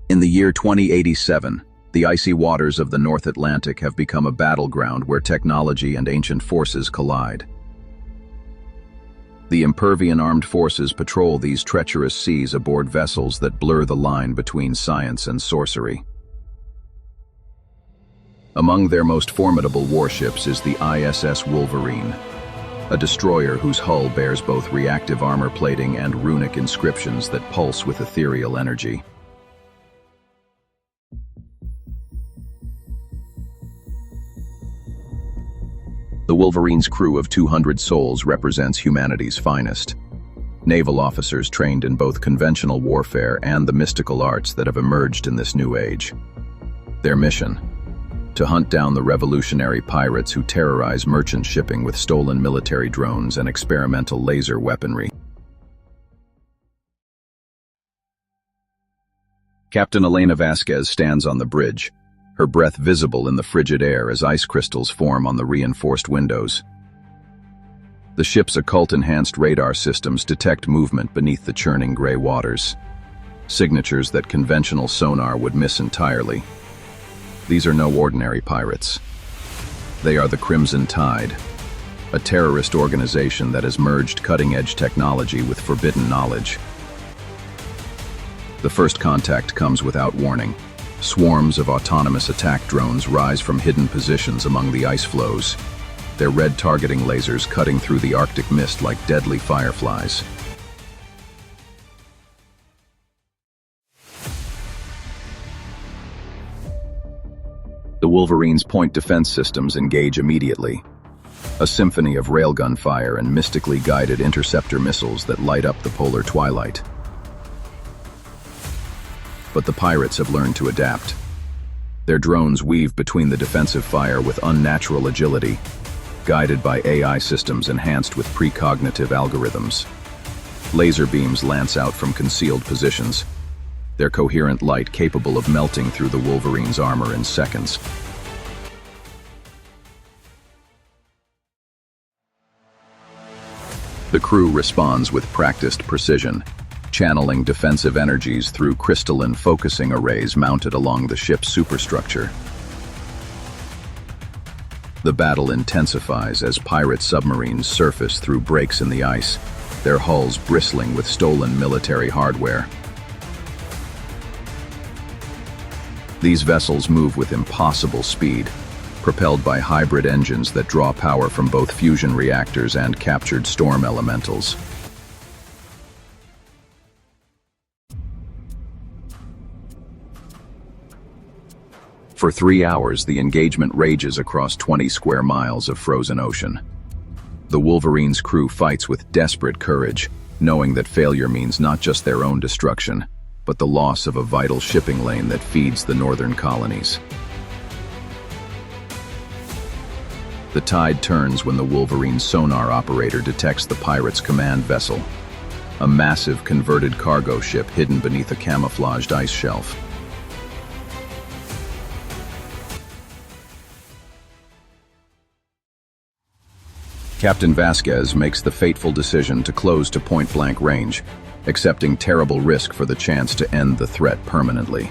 In the year 2087, the icy waters of the North Atlantic have become a battleground where technology and ancient forces collide. The Impervian armed forces patrol these treacherous seas aboard vessels that blur the line between science and sorcery. Among their most formidable warships is the ISS Wolverine, a destroyer whose hull bears both reactive armor plating and runic inscriptions that pulse with ethereal energy. The Wolverine's crew of 200 souls represents humanity's finest. Naval officers trained in both conventional warfare and the mystical arts that have emerged in this new age. Their mission: to hunt down the revolutionary pirates who terrorize merchant shipping with stolen military drones and experimental laser weaponry. Captain Elena Vasquez stands on the bridge, her breath visible in the frigid air as ice crystals form on the reinforced windows. The ship's occult-enhanced radar systems detect movement beneath the churning gray waters, signatures that conventional sonar would miss entirely. These are no ordinary pirates. They are the Crimson Tide, a terrorist organization that has merged cutting-edge technology with forbidden knowledge. The first contact comes without warning. Swarms of autonomous attack drones rise from hidden positions among the ice floes, their red targeting lasers cutting through the Arctic mist like deadly fireflies. The Wolverine's point defense systems engage immediately, a symphony of railgun fire and mystically guided interceptor missiles that light up the polar twilight. But the pirates have learned to adapt. Their drones weave between the defensive fire with unnatural agility, guided by AI systems enhanced with precognitive algorithms. Laser beams lance out from concealed positions, their coherent light capable of melting through the Wolverine's armor in seconds. The crew responds with practiced precision, channeling defensive energies through crystalline focusing arrays mounted along the ship's superstructure. The battle intensifies as pirate submarines surface through breaks in the ice, their hulls bristling with stolen military hardware. These vessels move with impossible speed, propelled by hybrid engines that draw power from both fusion reactors and captured storm elementals. For 3 hours, the engagement rages across 20 square miles of frozen ocean. The Wolverine's crew fights with desperate courage, knowing that failure means not just their own destruction, but the loss of a vital shipping lane that feeds the northern colonies. The tide turns when the Wolverine's sonar operator detects the pirates' command vessel, a massive converted cargo ship hidden beneath a camouflaged ice shelf. Captain Vasquez makes the fateful decision to close to point-blank range, accepting terrible risk for the chance to end the threat permanently.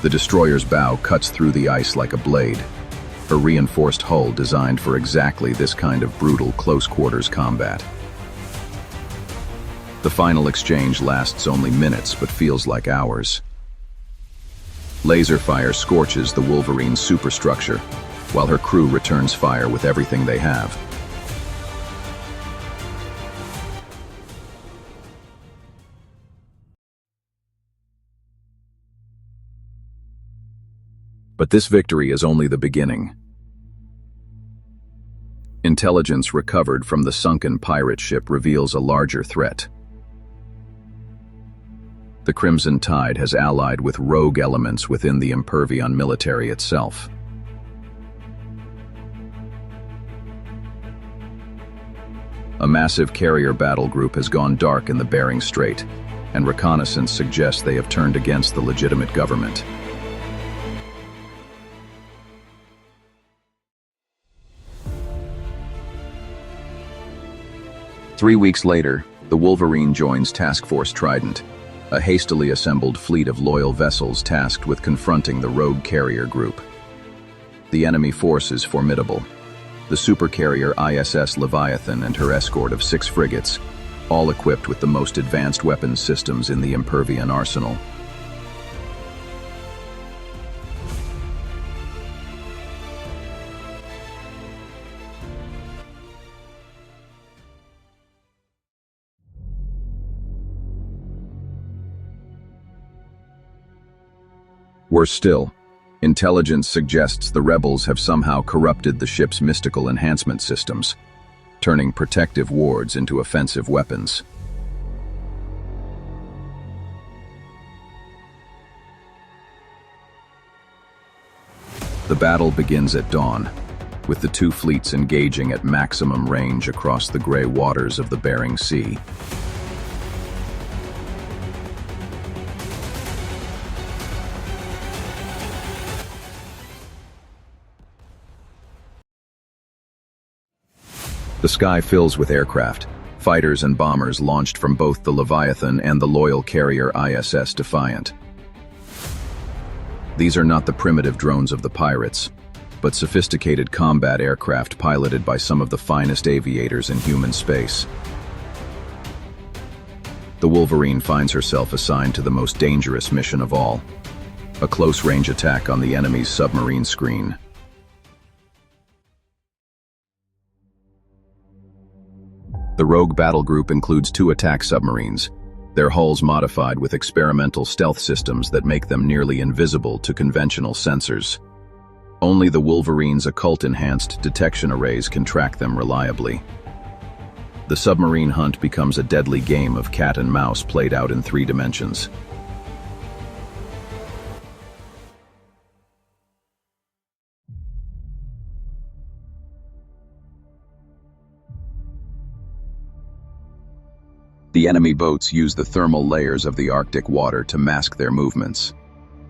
The destroyer's bow cuts through the ice like a blade, her reinforced hull designed for exactly this kind of brutal close-quarters combat. The final exchange lasts only minutes but feels like hours. Laser fire scorches the Wolverine's superstructure, while her crew returns fire with everything they have. But this victory is only the beginning. Intelligence recovered from the sunken pirate ship reveals a larger threat. The Crimson Tide has allied with rogue elements within the Impervian military itself. A massive carrier battle group has gone dark in the Bering Strait, and reconnaissance suggests they have turned against the legitimate government. "3 weeks later, The Wolverine joins Task Force Trident, a hastily assembled fleet of loyal vessels tasked with confronting the rogue carrier group. The enemy force is formidable. The supercarrier ISS Leviathan and her escort of 6 frigates, all equipped with the most advanced weapons systems in the Impervian arsenal. Worse still, intelligence suggests the rebels have somehow corrupted the ship's mystical enhancement systems, turning protective wards into offensive weapons. The battle begins at dawn, with the 2 fleets engaging at maximum range across the gray waters of the Bering Sea. The sky fills with aircraft, fighters and bombers launched from both the Leviathan and the loyal carrier ISS Defiant. These are not the primitive drones of the pirates, but sophisticated combat aircraft piloted by some of the finest aviators in human space. The Wolverine finds herself assigned to the most dangerous mission of all, a close-range attack on the enemy's submarine screen. The rogue battle group includes 2 attack submarines, their hulls modified with experimental stealth systems that make them nearly invisible to conventional sensors. Only the Wolverine's occult-enhanced detection arrays can track them reliably. The submarine hunt becomes a deadly game of cat and mouse played out in 3 dimensions. The enemy boats use the thermal layers of the Arctic water to mask their movements,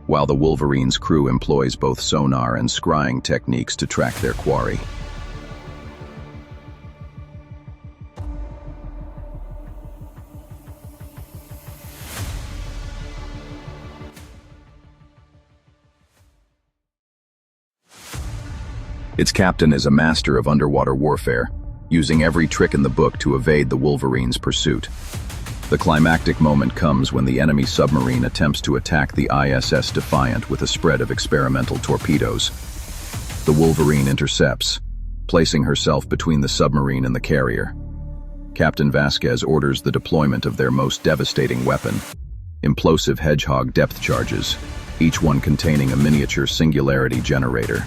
while the Wolverine's crew employs both sonar and scrying techniques to track their quarry. Its captain is a master of underwater warfare, using every trick in the book to evade the Wolverine's pursuit. The climactic moment comes when the enemy submarine attempts to attack the ISS Defiant with a spread of experimental torpedoes. The Wolverine intercepts, placing herself between the submarine and the carrier. Captain Vasquez orders the deployment of their most devastating weapon, implosive hedgehog depth charges, each one containing a miniature singularity generator.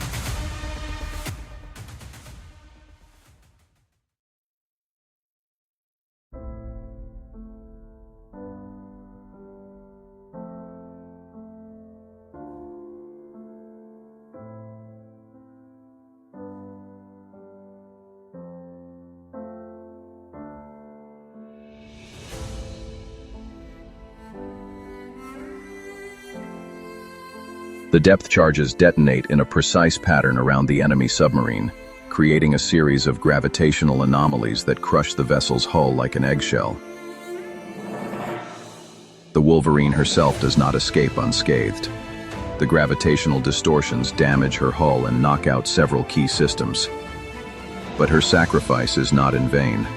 The depth charges detonate in a precise pattern around the enemy submarine, creating a series of gravitational anomalies that crush the vessel's hull like an eggshell. The Wolverine herself does not escape unscathed. The gravitational distortions damage her hull and knock out several key systems. But her sacrifice is not in vain.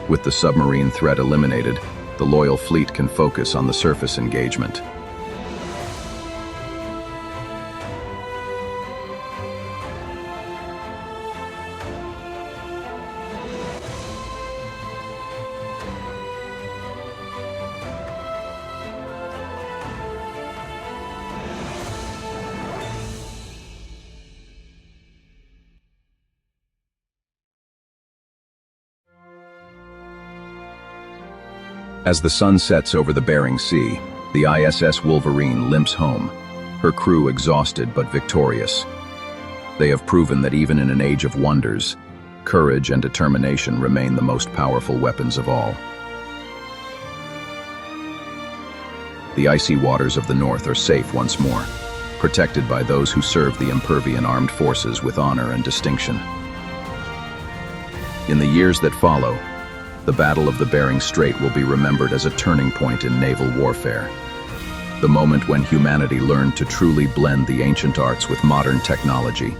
With the submarine threat eliminated, the loyal fleet can focus on the surface engagement. As the sun sets over the Bering Sea, the ISS Wolverine limps home, her crew exhausted but victorious. They have proven that even in an age of wonders, courage and determination remain the most powerful weapons of all. The icy waters of the North are safe once more, protected by those who serve the Impervian armed forces with honor and distinction. In the years that follow, the Battle of the Bering Strait will be remembered as a turning point in naval warfare. The moment when humanity learned to truly blend the ancient arts with modern technology.